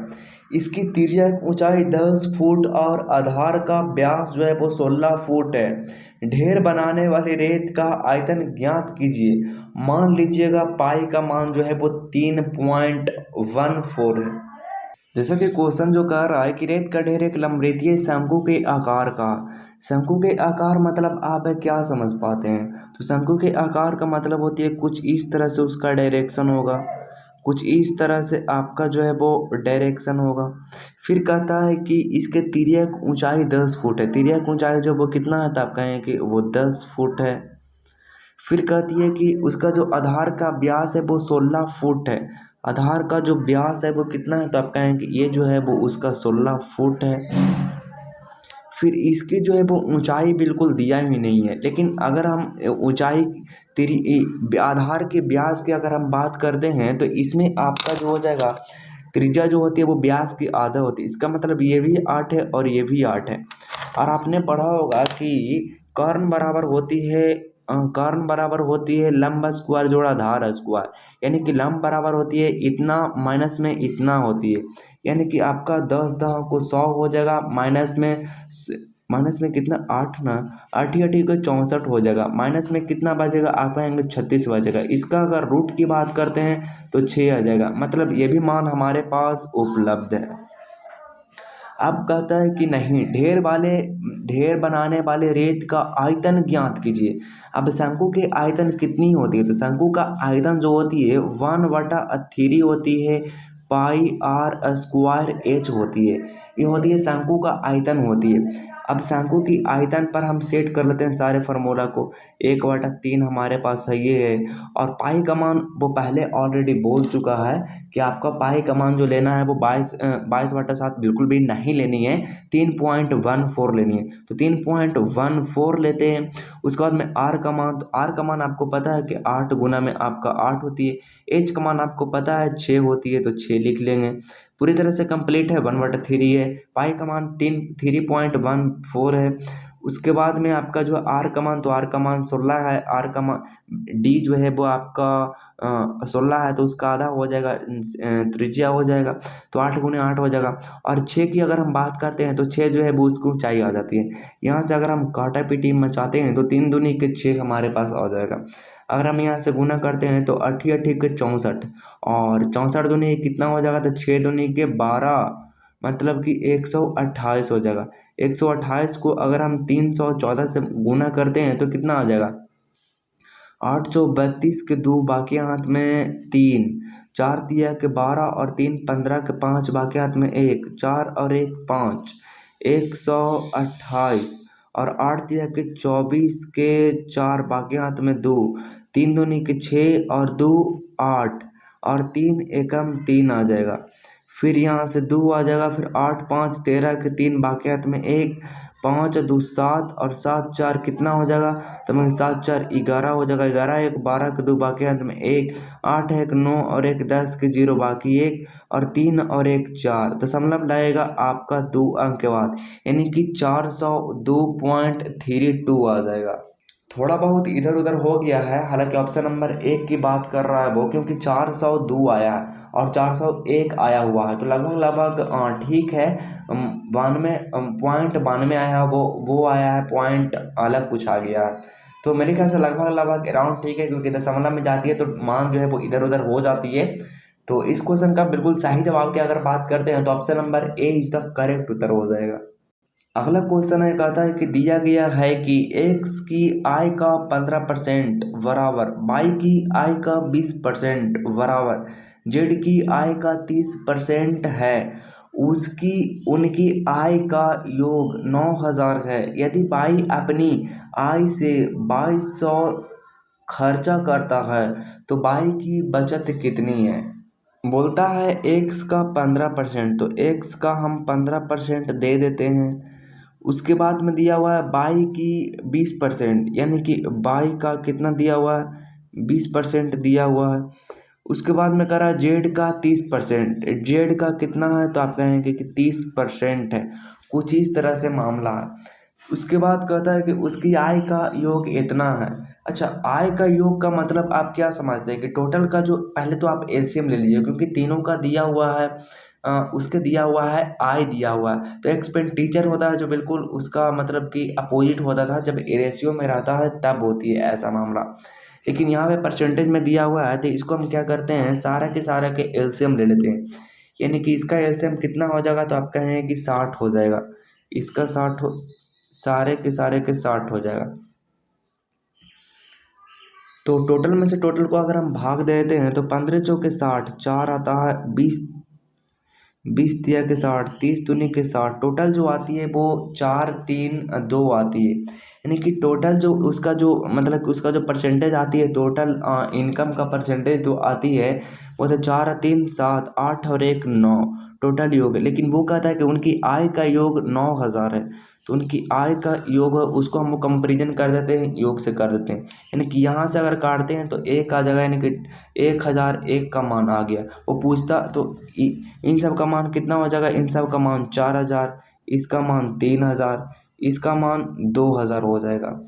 Speaker 1: इसकी तिर्यक ऊंचाई 10 फुट और आधार का व्यास जो है वो 16 फुट है। ढेर बनाने वाली रेत का आयतन ज्ञात कीजिए। मान लीजिएगा पाई का मान जो है वो 3.14 है। जैसा कि क्वेश्चन जो कह रहा है कि रेत का ढेर एक लंबवृत्तीय शंकु के आकार का। शंकु के आकार मतलब आप क्या समझ पाते हैं? तो शंकु के आकार का मतलब होती है कुछ इस तरह से उसका डायरेक्शन होगा, कुछ इस तरह से आपका जो है वो डायरेक्शन होगा। फिर कहता है कि इसके तिर्यक ऊंचाई 10 फुट है। तिर्यक ऊंचाई जो वो कितना है, तो आप कहें कि वो 10 फुट है। फिर कहती है कि उसका जो आधार का व्यास है वो 16 फुट है। आधार का जो व्यास है वो कितना है, तो आप कहेंगे ये जो है वो उसका 16 फुट है। फिर इसकी जो है वो ऊंचाई बिल्कुल दिया ही नहीं है, लेकिन अगर हम ऊंचाई आधार के व्यास की अगर हम बात करते हैं तो इसमें आपका जो हो जाएगा, त्रिज्या जो होती है वो व्यास की आधा होती है। इसका मतलब ये भी 8 है और ये भी 8 है। और आपने पढ़ा होगा कि कर्ण बराबर होती है कर्ण बराबर होती है लंब स्क्वायर जोड़ा धार स्क्वायर, यानी कि लंब बराबर होती है इतना माइनस में इतना होती है, यानी कि आपका 10 10 को 100 हो जाएगा, माइनस में कितना 8 ना, 8 8 को 64 हो जाएगा, माइनस में कितना बचेगा आप कहेंगे 36 बचेगा। इसका अगर रूट की बात करते हैं तो 6 आ जाएगा, मतलब ये भी मान हमारे पास उपलब्ध है। अब कहता है कि नहीं, ढेर बनाने वाले रेत का आयतन ज्ञात कीजिए। अब शंकु के आयतन कितनी होती है, तो शंकु का आयतन जो होती है 1/3 होती है पाई आर स्क्वायर एच होती है। ये होती है शंकु का आयतन होती है। अब शंकु की आयतन पर हम सेट कर लेते हैं सारे फार्मूला को। 1/3 हमारे पास है ये है, और पाई का मान वो पहले ऑलरेडी बोल चुका है कि आपका पाई का मान जो लेना है वो 22/7 बिल्कुल भी नहीं लेनी है, 3.14 लेनी है। तो 3.14 लेते हैं। उसके बाद में आर का मान, तो आर का मान आपको पता है कि 8 गुना में आपका 8 होती है। एच का मान आपको पता है 6 होती है, तो 6 लिख लेंगे। पूरी तरह से कंप्लीट है, 1/3 है। पाई का मान 3.14 है। उसके बाद में आपका जो आर का मान, तो आर का मान 16 है। आर का मान डी जो है वो आपका 16 है, तो उसका आधा हो जाएगा, त्रिज्या हो जाएगा, तो 8 गुने 8 हो जाएगा। और 6 की अगर हम बात करते हैं तो 6 जो है वो उसकी ऊंचाई आ जाती है। यहाँ से अगर हम काटा पीटी मचाते हैं तो 3 दूनी के 6 हमारे पास आ जाएगा। अगर हम यहाँ से गुना करते हैं तो 8 8 के 64, और 64 दूनी कितना हो जाएगा, तो 6 दूनी के 12, मतलब कि 128 हो जाएगा। 128 को अगर हम 314 से गुना करते हैं तो कितना आ जाएगा, 8 चौ 32 के 2 बाकी हाथ में 3, 4 दिया के 12 और 3 15 के 5 बाकी हाथ में 1, 4 और 1 5, 128, और 8 दिया के 24 के 4 बाकी हाथ में 2, 3 दूनी के 6 और 2 8, और 3 एकम 3 आ जाएगा। फिर यहाँ से 2 आ जाएगा, फिर 8 5 13 के 3 बाकी हाथ में 1, 5 2 7 और 7 4 कितना हो जाएगा, तो मैं 7 4 11 हो जाएगा। 11 1 12 के 2 बाकी अंत में 1, 8 1 9 और 1 10 के 0 बाकी 1 और 3 और 1 4, दशमलव लगेगा आपका 2 अंक के बाद, यानी कि 402.32 आ जाएगा। थोड़ा बहुत इधर उधर हो गया है, हालांकि ऑप्शन नंबर 1 की बात कर रहा है वो, क्योंकि 402 आया है और 401 आया हुआ है, तो लगभग लगभग ठीक है। 92.92 आया है, वो आया है, पॉइंट अलग कुछ आ गया है, तो मेरे ख्याल से लगभग लगभग अराउंड ठीक है, क्योंकि दशमलव में जाती है तो मान जो है वो इधर उधर हो जाती है। तो इस क्वेश्चन का बिल्कुल सही जवाब की अगर बात करते हैं तो option number A is the correct उत्तर हो जाएगा। अगला क्वेश्चन है, कहता है कि दिया गया है कि x की आय का 15% बराबर y की आय का 20% बराबर z की आय का 30% है, उसकी उनकी आय का योग 9,000 है। यदि y अपनी आय से 2200 खर्चा करता है तो y की बचत कितनी है। बोलता है x का 15%, तो x का हम 15% दे देते हैं। उसके बाद में दिया हुआ है बाई की 20%, यानी कि बाई का कितना दिया हुआ है, 20% दिया हुआ है। उसके बाद में कह रहा है जेड का 30%, जेड का कितना है, तो आप कहेंगे कि 30% है। कुछ इस तरह से मामला है। उसके बाद कहता है कि उसकी आय का योग इतना है। अच्छा, आय का योग का मतलब आप क्या समझते हैं कि टोटल का जो, पहले तो आप एलसीएम ले लीजिए, क्योंकि तीनों का दिया हुआ है, उसके दिया हुआ है, आय दिया हुआ है, तो एक्सपेंडिचर होता है जो बिल्कुल उसका मतलब कि अपोजिट होता था, जब रेशियो में रहता है तब होती है ऐसा मामला। लेकिन यहाँ पे परसेंटेज में दिया हुआ है, तो इसको हम क्या करते हैं, सारा के सारा के एलसीएम ले लेते हैं, यानी कि इसका एलसीएम कितना हो जाएगा, तो आप कहें कि 60 हो जाएगा। इसका 60 हो, सारे के 60 हो जाएगा। तो टोटल में से टोटल को अगर हम भाग देते हैं तो 15 चौके 60, 4 आता है 20, 20 तिया के 60, 30 दूनी के 60, टोटल जो आती है वो 4 3 2 आती है। यानी कि टोटल जो उसका जो मतलब कि उसका जो परसेंटेज आती है, टोटल इनकम का परसेंटेज जो आती है वो तो 4 3 7 8 और 1 9 टोटल योग है। लेकिन वो कहता है कि उनकी आय का योग 9,000 है, तो उनकी आय का योग उसको हम कंपेरिजन कर देते हैं, योग से कर देते हैं, यानी कि यहाँ से अगर काटते हैं तो 1 आ जाएगा, यानी कि 1,001 का मान आ गया। वो पूछता तो इन सब का मान कितना हो जाएगा, इन सब का मान 4,000, इसका मान 3,000, इसका मान 2,000 हो जाएगा।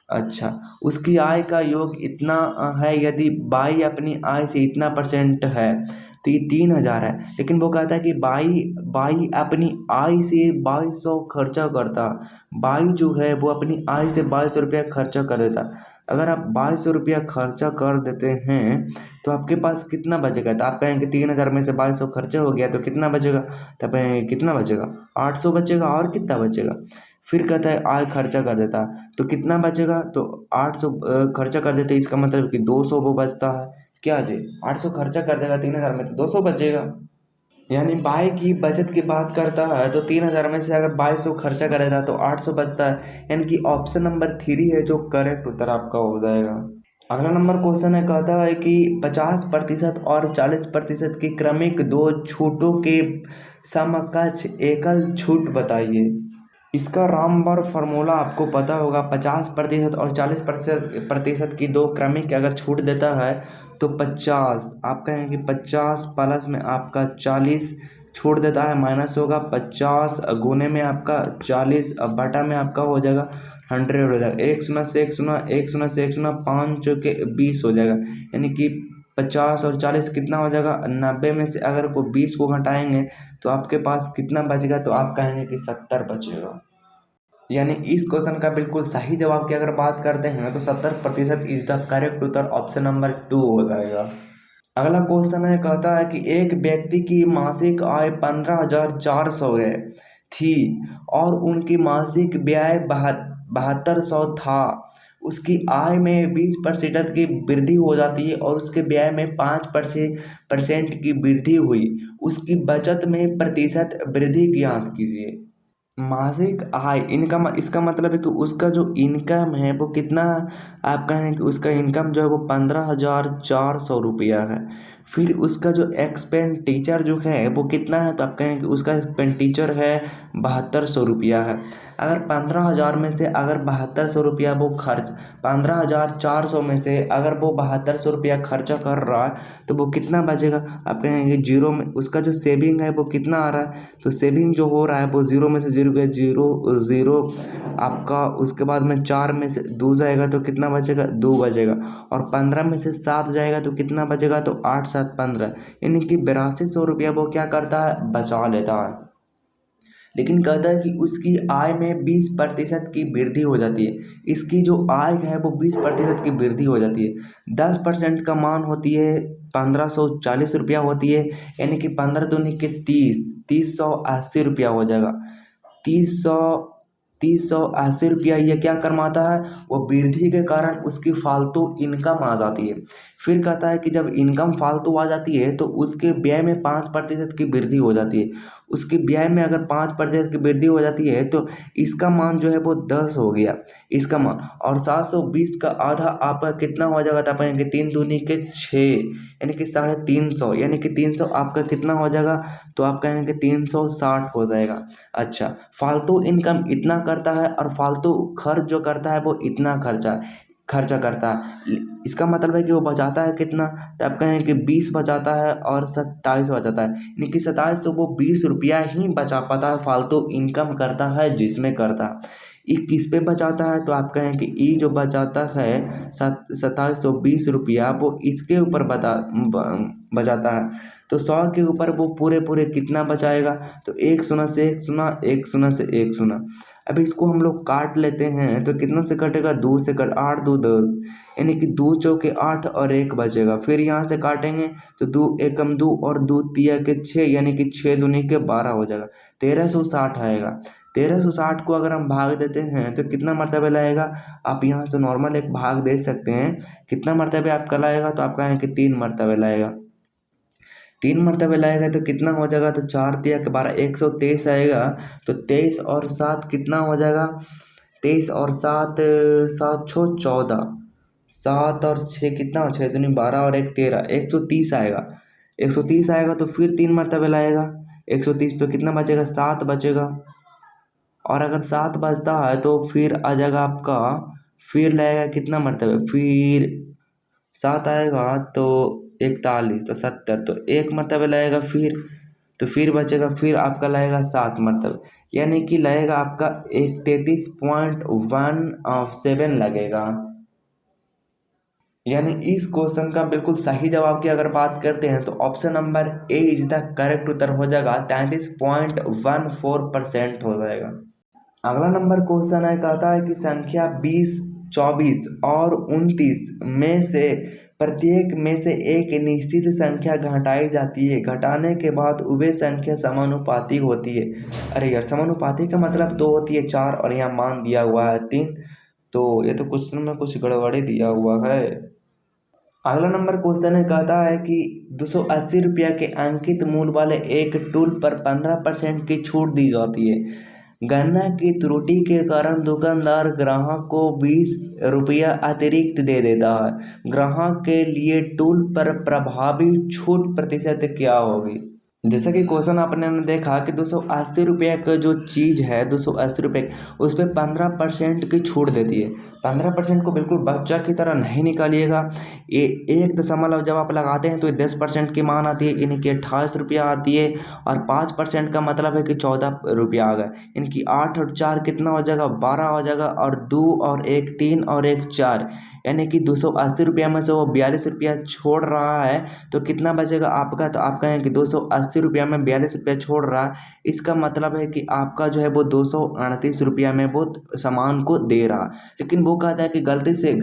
Speaker 1: अच्छा, उसकी आय का योग इतना है, यदि बाई अपनी आय से इतना परसेंट है तो ये 3,000 है। लेकिन वो कहता है कि बाई बाई अपनी आय से 2200 खर्चा करता, बाई जो है वो अपनी आय से 2200 रुपया खर्चा कर देता। अगर आप 2200 रुपया खर्चा कर देते हैं तो आपके पास कितना बचेगा, तो आप कहेंगे 3,000 में से 2200 खर्चा हो गया तो कितना बचेगा, तब कहेंगे कितना बचेगा, 800 बचेगा, और कितना बचेगा। फिर कहता है आय खर्चा कर देता है तो कितना बचेगा, तो 800 खर्चा कर देते, इसका मतलब कि 200 वो बचता है। क्या जी, 800 खर्चा कर देगा 3,000 में तो 200 बचेगा। यानी बाई की बचत की बात करता है तो 3,000 में से अगर 2200 खर्चा करेगा तो 800 बचता है, यानी कि ऑप्शन नंबर 3 है जो करेक्ट उत्तर आपका हो जाएगा। अगला नंबर क्वेश्चन है, कहता है कि 50% और 40% की क्रमिक दो छूटों के समकक्ष एकल छूट बताइए। इसका रामबाण फार्मूला आपको पता होगा, 50% और 40% की दो क्रमिक अगर छूट देता है तो 50, आप कहेंगे 50 प्लस में आपका 40 छोड़ देता है, माइनस होगा 50 गुने में आपका 40 बटा में आपका हो जाएगा 100 हो जाएगा। एक शून्य से एक शून्य, एक शून्य से एक शून्य, 5 चौके 20 हो जाएगा, यानी कि 50 और 40 कितना हो जाएगा, 90 में से अगर को 20 को घटाएंगे तो आपके पास कितना बचेगा, तो आप कहेंगे कि 70 बचेगा। यानी इस क्वेश्चन का बिल्कुल सही जवाब की अगर बात करते हैं तो 70% is the correct Uttar, option number 2 हो जाएगा। अगला क्वेश्चन है, कहता है कि एक व्यक्ति की मासिक आय 15,400 है थी और उनकी मासिक व्यय 7200 था। उसकी आय में 20% की वृद्धि हो जाती है और उसके व्यय में 5% की वृद्धि हुई। उसकी बचत में प्रतिशत वृद्धि ज्ञात कीजिए। मासिक आय इनकम, इसका मतलब है कि उसका जो इनकम है वो कितना, आप कहें कि उसका इनकम जो है वो 15,400 रुपया है। फिर उसका जो एक्सपेंडिचर जो है वो कितना है, तो आप कहें कि उसका एक्सपेंडिचर है 7200 रुपया है। अगर 15,000 में से अगर 7200 रुपया वो खर्च 15,400 में से अगर वो 7200 रुपया खर्चा कर रहा है तो वो कितना बचेगा, आप कहेंगे जीरो में। उसका जो सेविंग है वो कितना आ रहा है, तो सेविंग जो हो रहा है वो जीरो में से जीरो गया, जीरो जीरो आपका। उसके बाद में 4 में से 2 जाएगा तो कितना बचेगा, 2 बचेगा। और 15 में से 7 जाएगा तो कितना बचेगा, तो 8 7 15, यानी कि 8200 रुपया वो क्या करता है, बचा लेता है। लेकिन कहता है कि उसकी आय में 20% की वृद्धि हो जाती है। इसकी जो आय है वो 20% की वृद्धि हो जाती है। 10% का मान होती है 1540 रुपया होती है, यानी कि 15 दूनी के 30, 3080 रुपया हो जाएगा। 3080 रुपया ये क्या करवाता है, वो वृद्धि के कारण उसकी फालतू इनकम आ जाती है। फिर कहता है कि जब इनकम फालतू आ जाती है तो उसके व्यय में 5% की वृद्धि हो जाती है। उसके व्यय में अगर 5% की वृद्धि हो जाती है तो इसका मान जो है वो 10 हो गया, इसका मान। और 720 का आधा आपका कितना हो जाएगा, तो आप कहेंगे 3 दूनी के 6, यानी कि 350, यानी कि 300 आपका कितना हो जाएगा, तो आप कहेंगे 360 हो जाएगा। अच्छा, फालतू इनकम इतना करता है और फालतू खर्च जो करता है वो इतना खर्चा करता है। इसका मतलब है कि वो बचाता है कितना, तो आप कहें कि 20 बचाता है और 27 बचाता है, यानी कि 27 तो वो 20 रुपया ही बचा पाता है, फालतू इनकम करता है जिसमें करता है। ये किस पे बचाता है, तो आप कहें कि ये जो बचाता है 2720 रुपया वो इसके ऊपर बचाता है। तो 100 के ऊपर वो पूरे पूरे कितना बचाएगा, तो 1 शून्य से 1 शून्य, 1 शून्य से 1 शून्य। अब इसको हम लोग काट लेते हैं तो कितना से कटेगा, 2 से कट, 8 2 10, यानी कि 2 चौके 8 और 1 बचेगा। फिर यहाँ से काटेंगे तो 2 एकम 2 और 2 तिया के 6, यानी कि 6 दूनी के 12 हो जाएगा, 1360 आएगा। 1360 को अगर हम भाग देते हैं तो कितना मरतबे लाएगा, आप यहाँ से नॉर्मल एक भाग दे सकते हैं। कितना मरतबे आपका लाएगा, तो आपका है कि 3 मरतबे लाएगा। 3 मरतबे लाएगा तो कितना हो जाएगा, तो 4 तिया के 12, 123 आएगा। तो 23 और 7 कितना हो जाएगा, 23 और 7, 7 छो 14, 7 और 6 कितना हो, 6 दूनी 12 और 1 13, 130 आएगा। 130 आएगा तो फिर 3 मरतबे लाएगा। 130 तो कितना बचेगा, 7 बचेगा। और अगर 7 बचता है तो फिर आ जाएगा आपका, फिर लगेगा कितना मरतबे, फिर 7 आएगा तो 41, तो 70, तो 1 मरतबे लगेगा फिर बचेगा, फिर आपका लगेगा 7 मरतबे, यानी कि लगेगा आपका 33.17 लगेगा। यानी इस क्वेश्चन का बिल्कुल सही जवाब की अगर बात करते हैं तो option number A is the correct उत्तर हो जाएगा, 33.14% हो जाएगा। अगला नंबर क्वेश्चन है, कहता है कि संख्या 20, 24 और 29 में से प्रत्येक में से एक निश्चित संख्या घटाई जाती है, घटाने के बाद वे संख्या समानुपाती होती है। अरे यार, समानुपाती का मतलब तो होती है 4 और यहाँ मान दिया हुआ है 3, तो ये तो क्वेश्चन में कुछ गड़बड़ी दिया हुआ है। अगला नंबर क्वेश्चन है, कहता है कि 280 रुपया के अंकित मूल्य वाले एक टूल पर 15% की छूट दी जाती है। गणना की त्रुटि के कारण दुकानदार ग्राहक को 20 रुपया अतिरिक्त दे देता है। ग्राहक के लिए टूल पर प्रभावी छूट प्रतिशत क्या होगी। जैसा कि क्वेश्चन आपने देखा कि 280 रुपये का जो चीज़ है, 280 रुपये, उस पर 15% की छूट देती है। 15% को बिल्कुल बच्चा की तरह नहीं निकालिएगा। ये 1 दशमलव जब आप लगाते हैं तो 10% की मान आती है, यानी कि 28 रुपया आती है। और 5% का मतलब है कि 14 रुपया आ गया, यानी कि 8 और 4 कितना हो जाएगा, 12 हो जाएगा। और 2 और 1 3 और 1 4, यानी कि 280 रुपया में से वो 42 रुपया छोड़ रहा है, तो कितना बचेगा आपका, तो आप कहें कि 280 रुपया में 42 रुपया छोड़ रहा है, इसका मतलब है कि आपका जो है वो 238 रुपया में वो सामान को दे रहा। लेकिन वो कहता है कि गलती से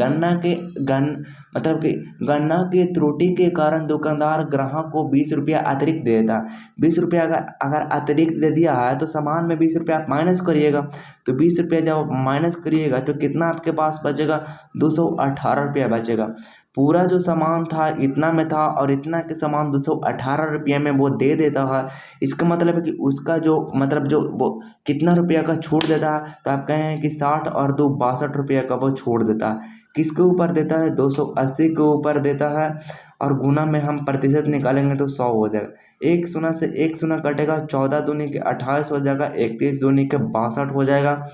Speaker 1: मतलब कि गणना की त्रुटि के कारण दुकानदार ग्राहक को 20 रुपया अतिरिक्त देता है। 20 रुपया अगर अतिरिक्त दे दिया है तो सामान में 20 रुपया आप माइनस करिएगा, तो 20 रुपया जब आप माइनस करिएगा तो कितना आपके पास बचेगा, 218 रुपया बचेगा। पूरा जो सामान था इतना में था और इतना के सामान 218 रुपये में वो दे देता है। इसका मतलब है कि उसका जो मतलब जो वो कितना रुपया का छूट देता है, तो आप कहें कि 60 और 2 62 रुपया का वो छोड़ देता है। किसके ऊपर देता है, 280 के ऊपर देता है। और गुना में हम प्रतिशत निकालेंगे तो 100 हो जाएगा। एक शून्य से एक शून्य कटेगा, 14 दूनी के 28 हो जाएगा, 31 दूनी के 62 हो जाएगा।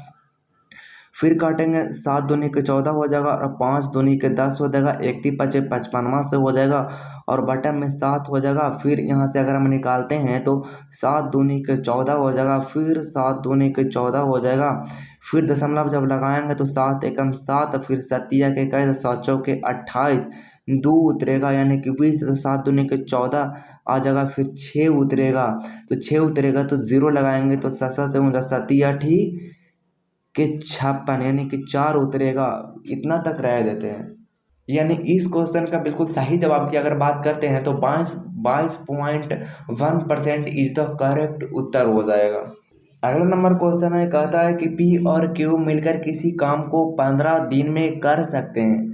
Speaker 1: फिर काटेंगे, 7 दूनी के 14 हो जाएगा और 5 दूनी के 10 हो जाएगा, 31 पचे 55 से हो जाएगा और बटन में 7 हो जाएगा। फिर यहाँ से अगर हम निकालते हैं तो 7 दूनी के 14 हो जाएगा, फिर 7 दूनी के 14 हो जाएगा। फिर दशमलव जब लगाएंगे तो 7 एकम 7, फिर सतिया के कहे 7 चौके 28, 2 उतरेगा यानी कि 20, तो 7 दूनी के 14 आ जाएगा। फिर 6 उतरेगा, तो 6 उतरेगा तो 0 लगाएंगे तो 7 से 7 के 56 यानी कि 4 उतरेगा। इतना तक रह देते हैं। यानी इस क्वेश्चन का बिल्कुल सही जवाब की अगर बात करते हैं तो 22.1% इज द करेक्ट उत्तर हो जाएगा। अगला नंबर क्वेश्चन है, कहता है कि पी और क्यू मिलकर किसी काम को 15 दिन में कर सकते हैं।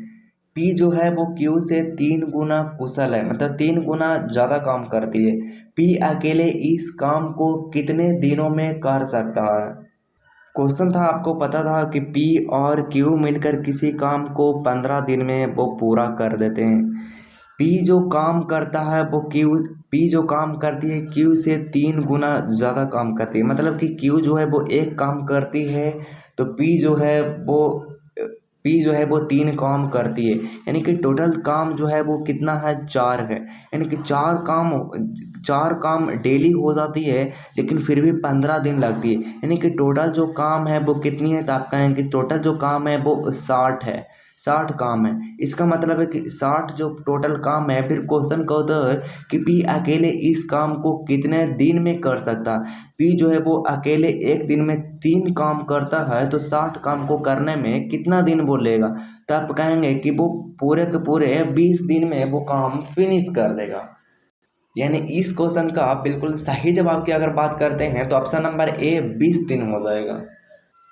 Speaker 1: पी जो है वो क्यू से 3 गुना कुशल है, मतलब 3 गुना ज़्यादा काम करती है। पी अकेले इस काम को कितने दिनों में कर सकता है? क्वेश्चन था, आपको पता था कि पी और क्यू मिलकर किसी काम को 15 दिन में वो पूरा कर देते हैं। पी जो काम करता है वो पी जो काम करती है क्यू से 3 गुना ज़्यादा काम करती है। मतलब कि क्यू जो है वो एक काम करती है तो पी जो है वो 3 काम करती है। यानी कि टोटल काम जो है वो कितना है, 4 है। यानी कि 4 काम डेली हो जाती है, लेकिन फिर भी 15 दिन लगती है। यानी कि टोटल जो काम है वो कितनी है, तो आप कहेंगे कि टोटल जो काम है वो 60 है, 60 काम है। इसका मतलब है कि 60 जो टोटल काम है। फिर क्वेश्चन कहता है कि पी अकेले इस काम को कितने दिन में कर सकता है। पी जो है वो अकेले एक दिन में 3 काम करता है, तो 60 काम को करने में कितना दिन वो लेगा, तो आप कहेंगे कि वो पूरे के पूरे 20 दिन में वो काम फिनिश कर देगा। यानी इस क्वेश्चन का बिल्कुल सही जवाब की अगर बात करते हैं तो ऑप्शन नंबर ए 20 दिन हो जाएगा।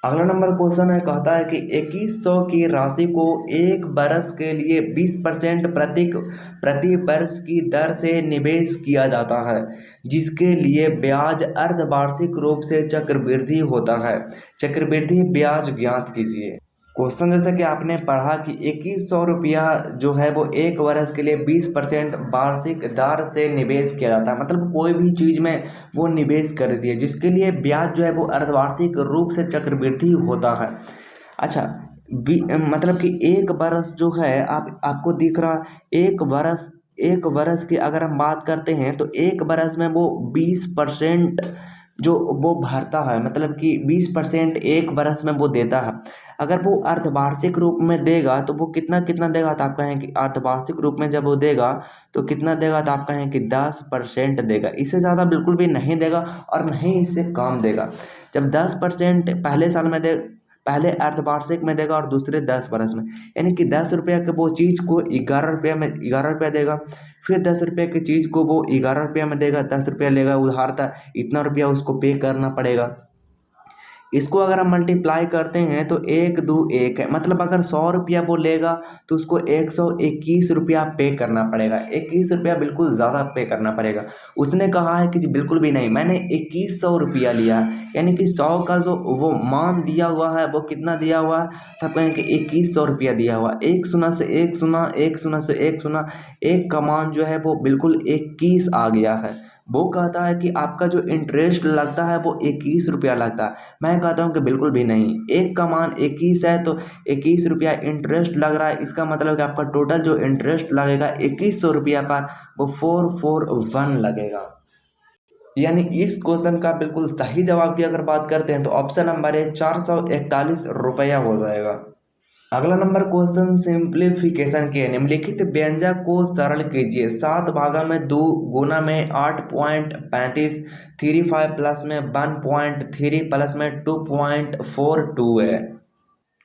Speaker 1: अगला नंबर क्वेश्चन है, कहता है कि 2100 की राशि को एक बरस के लिए 20% प्रति वर्ष की दर से निवेश किया जाता है, जिसके लिए ब्याज अर्धवार्षिक रूप से चक्रवृद्धि होता है। चक्रवृद्धि ब्याज ज्ञात कीजिए। क्वेश्चन जैसा कि आपने पढ़ा कि 2100 रुपया जो है वो एक वर्ष के लिए 20% वार्षिक दर से निवेश किया जाता है। मतलब कोई भी चीज़ में वो निवेश कर दिए, जिसके लिए ब्याज जो है वो अर्धवार्षिक रूप से चक्रवृद्धि होता है। अच्छा, मतलब कि एक वर्ष जो है आपको दिख रहा, एक वर्ष की अगर हम बात करते हैं तो एक वर्ष में वो 20% जो वो भरता है, मतलब कि 20% एक वर्ष में वो देता है। अगर वो अर्धवार्षिक रूप में देगा तो वो कितना कितना देगा, तो आप कहें कि अर्धवार्षिक रूप में जब वो देगा तो कितना देगा, तो आप कहें कि 10% देगा। इससे ज़्यादा बिल्कुल भी नहीं देगा और नहीं इससे कम देगा। जब 10% पहले साल में दे, पहले अर्धवार्षिक में देगा और दूसरे 10 वर्ष में, यानी कि 10 रुपये के वो चीज़ को 11 रुपये में 11 रुपया देगा। फिर 10 रुपये की चीज़ को वो 11 रुपये में देगा, 10 रुपया लेगा उधार था, इतना रुपया उसको पे करना पड़ेगा। इसको अगर हम मल्टीप्लाई करते हैं तो 1 2 1 है, मतलब अगर 100 रुपया वो लेगा तो उसको 121 रुपया पे करना पड़ेगा। 21 रुपया बिल्कुल ज़्यादा पे करना पड़ेगा। उसने कहा है कि जी बिल्कुल भी नहीं, मैंने 2100 रुपया लिया है, यानी कि 100 का जो वो मान दिया हुआ है वो कितना दिया हुआ है, सब कहें कि 2100 रुपया दिया हुआ। एक शून्य से एक शून्य, एक शून्य से एक शून्य, एक का मान जो है वो बिल्कुल 21 आ गया है। वो कहता है कि आपका जो इंटरेस्ट लगता है वो 21 रुपया लगता है। मैं कहता हूँ कि बिल्कुल भी नहीं, एक का मान 21 है तो 21 रुपया इंटरेस्ट लग रहा है। इसका मतलब कि आपका टोटल जो इंटरेस्ट लगेगा 2100 रुपया का वो 441 लगेगा। यानी इस क्वेश्चन का बिल्कुल सही जवाब की अगर बात करते हैं तो ऑप्शन नंबर है 441 रुपया हो जाएगा। अगला नंबर क्वेश्चन सिंप्लीफिकेशन के, निम्नलिखित व्यंजक को सरल कीजिए। 7 भागा में 2 गुना में 8.35, 35 प्लस में 1.3 प्लस में 2.42 है।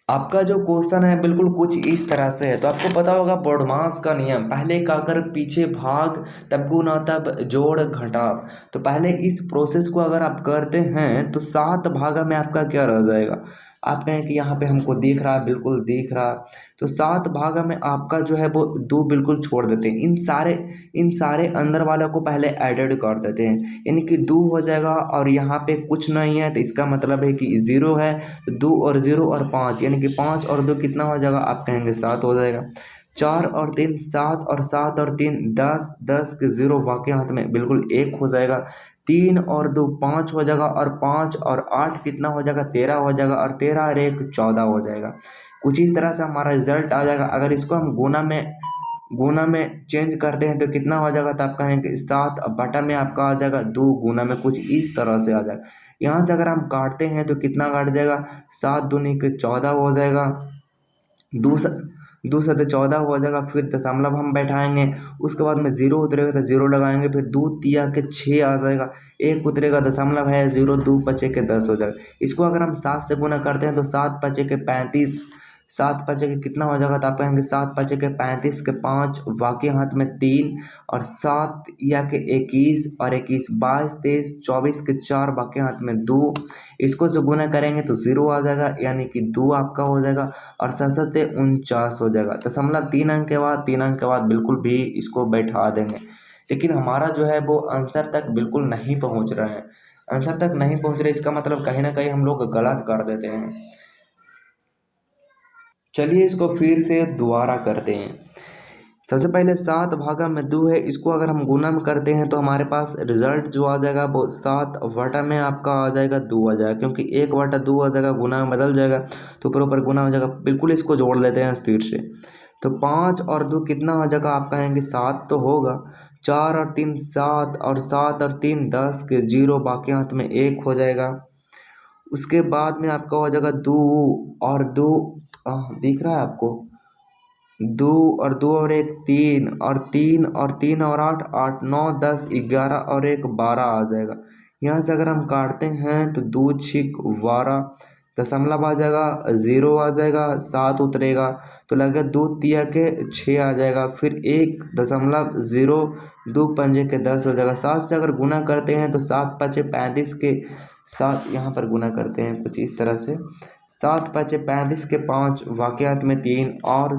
Speaker 1: आपका जो क्वेश्चन है बिल्कुल कुछ इस तरह से है। तो आपको पता होगा बोडमास का नियम, पहले काकर पीछे भाग तब गुना तब जोड़ घटाव। तो पहले इस प्रोसेस को अगर आप करते हैं तो 7 भागा में आपका क्या रह जाएगा, आप कहें कि यहाँ पे हमको दिख रहा है, बिल्कुल दिख रहा। तो 7 भागा में आपका जो है वो 2 बिल्कुल छोड़ देते हैं। इन सारे अंदर वालों को पहले एडेड कर देते हैं, यानी कि 2 हो जाएगा और यहाँ पे कुछ नहीं है तो इसका मतलब है कि 0 है। 2 और 0 और 5, यानी कि 5 और 2 कितना हो जाएगा, आप कहेंगे 7 हो जाएगा। 4 और 3 7 और 7 और 3 10, 10 के 0 वाक्य हाथ में बिल्कुल 1 हो जाएगा। 3 और 2 5 हो जाएगा और 5 और 8 कितना हो जाएगा 13 हो जाएगा और 13 और 1 14 हो जाएगा। कुछ इस तरह से हमारा रिजल्ट आ जाएगा। अगर इसको हम गुना में चेंज करते हैं तो कितना हो जाएगा, तो आप कहेंगे 7 बटा में आपका आ जाएगा 2 गुना में, कुछ इस तरह से आ जाएगा। यहाँ से अगर हम काटते हैं तो कितना काट जाएगा, 7 दूनी के 14 हो जाएगा, दो स- दो सतह 14 हो जाएगा। फिर दशमलव हम बैठाएंगे, उसके बाद में जीरो उतरेगा तो जीरो लगाएंगे, फिर 2 तिया के 6 आ जाएगा, एक उतरेगा दशमलव है 0, 2 पचे के 10 हो जाएगा। इसको अगर हम 7 से गुना करते हैं तो 7 पचे के 35, 7 पचे के कितना हो जाएगा, तो आप कहेंगे 7 पचे के 35 के 5 वाक्य हाथ में 3 और 7 या के 21 और 21 22 23 24 के 4 वाक्य हाथ में 2। इसको जो गुना करेंगे तो 0 आ जाएगा, यानी कि 2 आपका हो जाएगा और 7 49 हो जाएगा। दशमलव 3 अंक के बाद 3 अंक के बाद बिल्कुल भी इसको बैठा देंगे। लेकिन हमारा जो है वो आंसर तक बिल्कुल नहीं पहुंच रहा है, आंसर तक नहीं पहुंच रहे, इसका मतलब कहीं ना कहीं हम लोग गलत कर देते हैं। चलिए इसको फिर से दोबारा करते हैं। सबसे पहले 7 भागा में 2 है, इसको अगर हम गुना में करते हैं तो हमारे पास रिजल्ट जो आ जाएगा वो 7 वटा में आपका आ जाएगा 2 आ जाएगा, क्योंकि 1 वटा 2 आ जाएगा, गुना में बदल जाएगा तो ऊपर गुना हो जाएगा। बिल्कुल इसको जोड़ लेते हैं स्थिर से, तो 5 और 2 कितना हो जाएगा, आप कहेंगे 7 तो होगा। 4 और 3 7 और 7 और 3 10 के 0 बाकी हाथ में 1 हो जाएगा। उसके बाद में आपका हो जाएगा 2 और 2, दिख रहा है आपको, 2 और 2 और 1 3 और 3 और 3 और 8 8 9 10 11 और 1 12 आ जाएगा। यहाँ से अगर हम काटते हैं तो 2 छिक 12, दशमलव आ जाएगा, 0 आ जाएगा, 7 उतरेगा तो लगेगा 2 तिया के 6 आ जाएगा, फिर 1.0, 2 पंजे के 10 हो जाएगा। 7 से अगर गुना करते हैं तो 7 पचे 35 के 7 यहाँ पर गुना करते हैं कुछ इस तरह से, 7 पचे 35 के 5 वाकयात में 3 और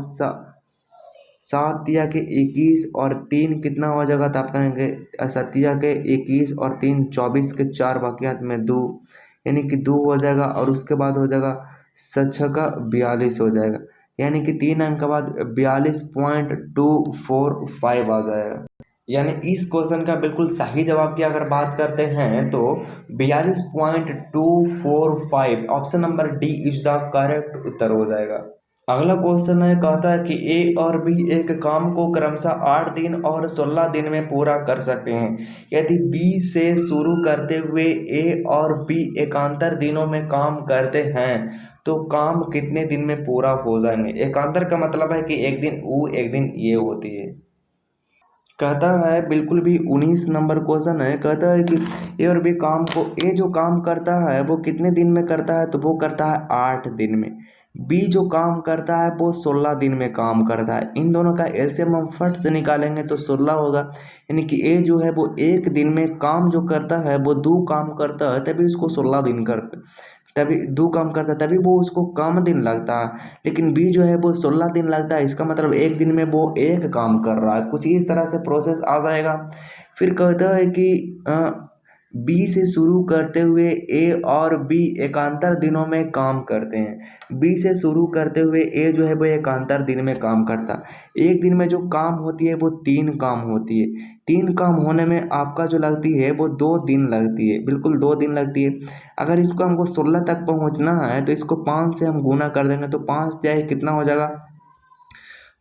Speaker 1: 7 तिया के 21 और 3 कितना हो जाएगा, तो आप कहेंगे 7 तिया के 21 और 3 24 के 4 वाकयात में 2, यानी कि 2 हो जाएगा। और उसके बाद हो जाएगा 7 का 42 हो जाएगा, यानी कि 3 अंक के बाद 42.245 आ जाएगा। यानी इस क्वेश्चन का बिल्कुल सही जवाब की अगर बात करते हैं तो 42.245 option number D is the correct उत्तर हो जाएगा। अगला क्वेश्चन है, कहता है कि ए और बी एक काम को क्रमशः 8 दिन और 16 दिन में पूरा कर सकते हैं। यदि बी से शुरू करते हुए ए और बी एकांतर दिनों में काम करते हैं तो काम कितने दिन में पूरा हो जाएंगे। एकांतर का मतलब है कि एक दिन वो एक दिन ये होती है। कहता है बिल्कुल भी 19 नंबर क्वेश्चन है, कहता है कि ए और बी काम को, ए जो काम करता है वो कितने दिन में करता है, तो वो करता है 8 दिन में। बी जो काम करता है वो 16 दिन में काम करता है। इन दोनों का एलसीएम हम फट से निकालेंगे तो 16 होगा, यानी कि ए जो है वो एक दिन में काम जो करता है वो 2 काम करता है, तभी उसको 16 दिन करता, तभी 2 काम करता है, तभी वो उसको कम दिन लगता है। लेकिन बी जो है वो 16 दिन लगता है, इसका मतलब एक दिन में वो एक काम कर रहा है, कुछ इस तरह से प्रोसेस आ जाएगा। फिर कहता है कि बी से शुरू करते हुए ए और बी एकांतर दिनों में काम करते हैं। बी से शुरू करते हुए ए जो है वो एकांतर दिन में काम करता है। एक दिन में जो काम होती है वो 3 काम होती है, 3 काम होने में आपका जो लगती है वो 2 दिन लगती है, बिल्कुल 2 दिन लगती है। अगर इसको हमको 16 तक पहुंचना है तो इसको 5 से हम गुना कर देंगे तो 5 जाए कितना हो जाएगा,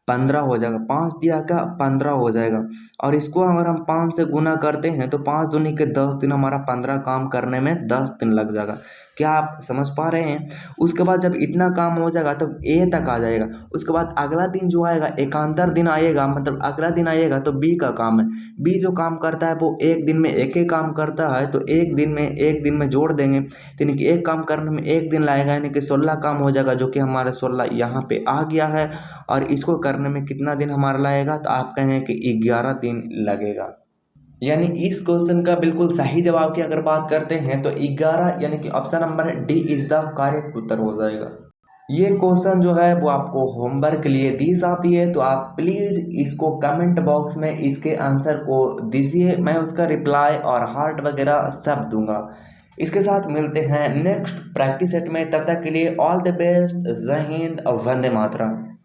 Speaker 1: 15 हो जाएगा, 5 दिया का 15 हो जाएगा। और इसको अगर हम 5 से गुना करते हैं तो 5 दूनी के 10 दिन, हमारा 15 काम करने में 10 दिन लग जाएगा। क्या आप समझ पा रहे हैं। उसके बाद जब इतना काम हो जाएगा तब ए तक आ जाएगा। उसके बाद अगला दिन जो आएगा एकांतर दिन आएगा, मतलब अगला दिन आएगा तो बी का काम है। बी जो काम करता है वो एक दिन में एक ही काम करता है, तो एक दिन में जोड़ देंगे, यानी कि एक काम करने में एक दिन लगेगा, यानी कि 16 काम हो जाएगा, जो कि हमारा 16 यहाँ पे आ गया है। और इसको करने में कितना दिन हमारा लगेगा, तो आप कहें कि 11 दिन लगेगा। यानी इस क्वेश्चन का बिल्कुल सही जवाब की अगर बात करते हैं तो 11, यानी कि option number D is the correct उत्तर हो जाएगा। ये क्वेश्चन जो है वो आपको होमवर्क के लिए दी जाती है, तो आप प्लीज़ इसको कमेंट बॉक्स में इसके आंसर को दीजिए, मैं उसका रिप्लाई और हार्ट वगैरह सब दूंगा। इसके साथ मिलते हैं नेक्स्ट प्रैक्टिस सेट में, तब तक के लिए ऑल द बेस्ट, जय हिंद, वंदे मातरम।